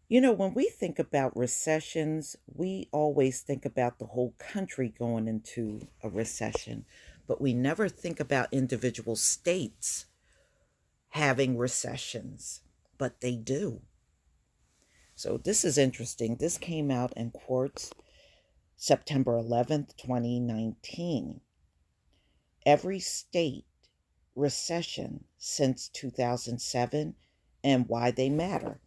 When we think about recessions, we always think about the whole country going into a recession, but we never think about individual states having recessions, but they do. So this is interesting. This came out in Quartz September 11th, 2019. Every state recession since 2007 and why they matter.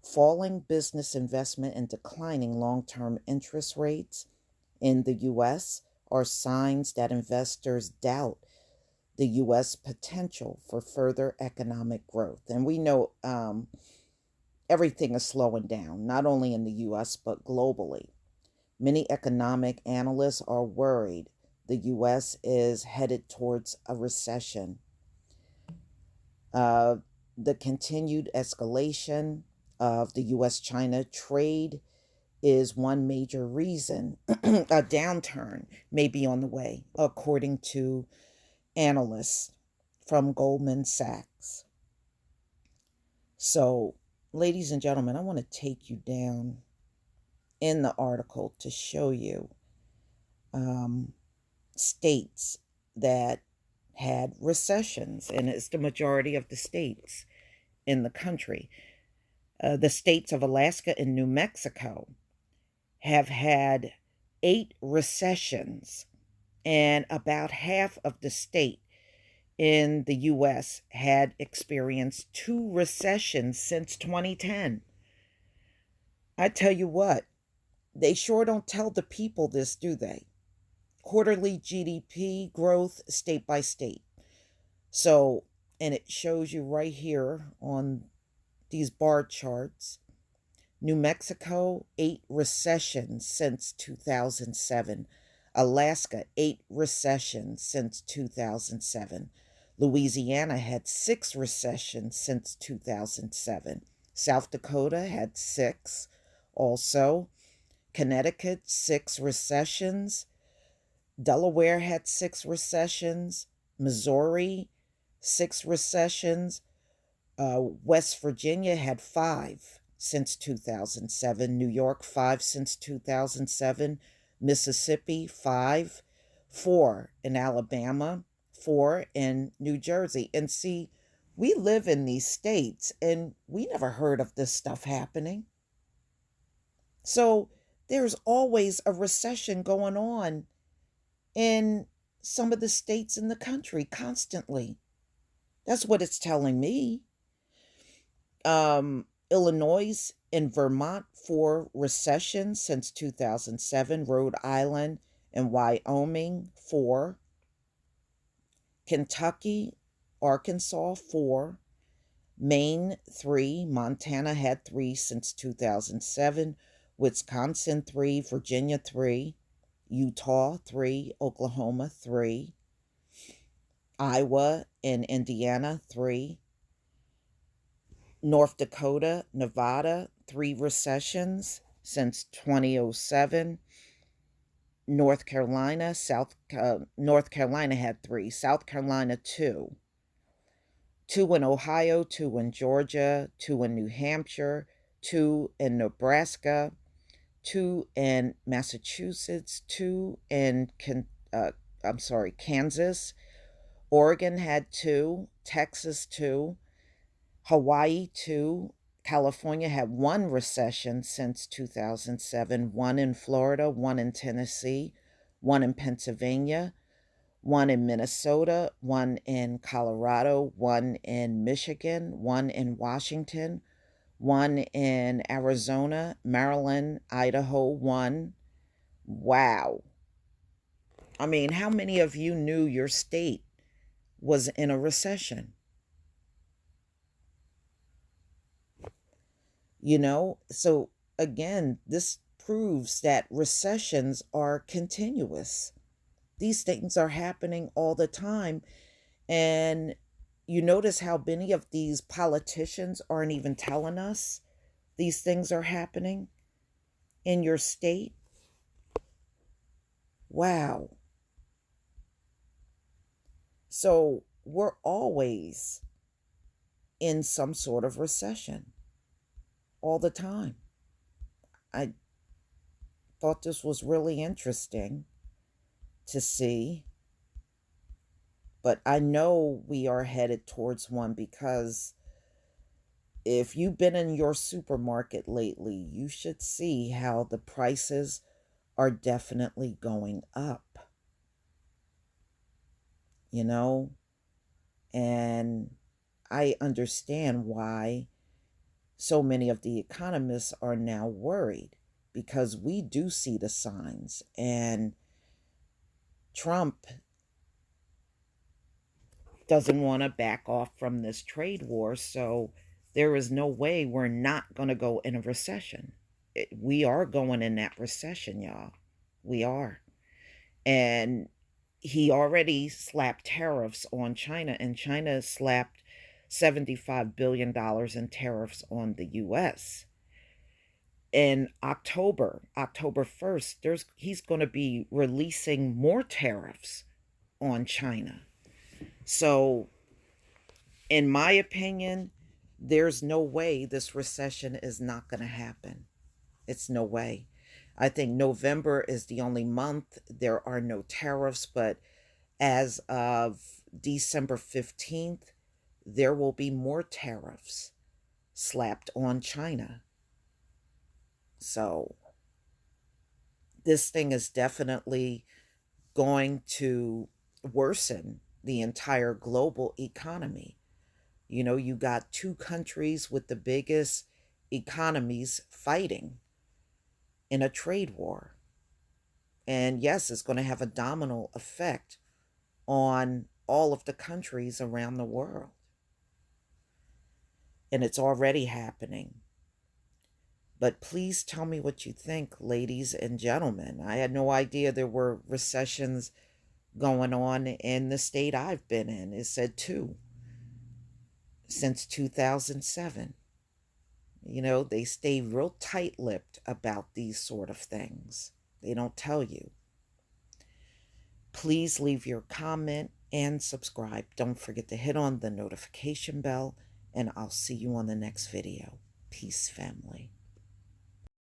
Falling business investment and declining long term interest rates in the U.S. are signs that investors doubt the U.S. potential for further economic growth. And we know everything is slowing down, not only in the U.S., but globally. Many economic analysts are worried the U.S. is headed towards a recession. Uh, the continued escalation of the US China trade is one major reason a downturn may be on the way, according to analysts from Goldman Sachs. So, ladies and gentlemen, I want to take you down in the article to show you um, states that had recessions, and it's the majority of the states in the country. The states of Alaska and New Mexico have had 8 recessions, and about half of the state in the U.S. had experienced 2 recessions since 2010. I tell you what, they sure don't tell the people this, do they? Quarterly GDP growth state by state. So, and it shows you right here on these bar charts. New Mexico, 8 recessions since 2007. Alaska, 8 recessions since 2007. Louisiana had 6 recessions since 2007. South Dakota had 6 also. Connecticut, 6 recessions. Delaware had 6 recessions. Missouri, 6 recessions. West Virginia had 5 since 2007. New York, 5 since 2007. Mississippi, 5. 4 in Alabama, 4 in New Jersey. And see, we live in these states and we never heard of this stuff happening. So there's always a recession going on in some of the states in the country constantly. That's what it's telling me. Illinois and Vermont, 4 recessions since 2007. Rhode Island and Wyoming, 4. Kentucky, Arkansas, 4. Maine, 3. Montana had 3 since 2007. Wisconsin, 3. Virginia, 3. Utah, 3. Oklahoma, 3. Iowa and Indiana, 3. North Dakota, Nevada, 3 recessions since 2007. North Carolina had 3. South Carolina, 2. 2 in Ohio, 2 in Georgia, 2 in New Hampshire, 2 in Nebraska, 2 in Massachusetts, 2 in Kansas. Oregon had 2. Texas, 2. Hawaii, 2. California had 1 recession since 2007. 1 in Florida, 1 in Tennessee, 1 in Pennsylvania, 1 in Minnesota, 1 in Colorado, 1 in Michigan, 1 in Washington, 1 in Arizona, Maryland, Idaho, 1. Wow. I mean, how many of you knew your state was in a recession? So again, this proves that recessions are continuous. These things are happening all the time. And you notice how many of these politicians aren't even telling us these things are happening in your state? Wow. So we're always in some sort of recession. all the time. I thought this was really interesting to see, but I know we are headed towards one because if you've been in your supermarket lately, you should see how the prices are definitely going up, you know? And I understand why so many of the economists are now worried because we do see the signs. And Trump doesn't want to back off from this trade war. So there is no way we're not going to go in a recession. We are going in that recession, y'all. We are. And he already slapped tariffs on China, and China slapped $75 billion in tariffs on the US. In October 1st, he's going to be releasing more tariffs on China. So, in my opinion, there's no way this recession is not going to happen. It's no way. I think November is the only month there are no tariffs, but as of December 15th, there will be more tariffs slapped on China. So, this thing is definitely going to worsen the entire global economy. You know, you got two countries with the biggest economies fighting in a trade war. And yes, it's going to have a domino effect on all of the countries around the world. And it's already happening. But please tell me what you think, ladies and gentlemen. I had no idea there were recessions going on in the state I've been in. It said two since 2007. You know, they stay real tight-lipped about these sort of things. They don't tell you. Please leave your comment and subscribe. Don't forget to hit on the notification bell, and I'll see you on the next video. Peace, family.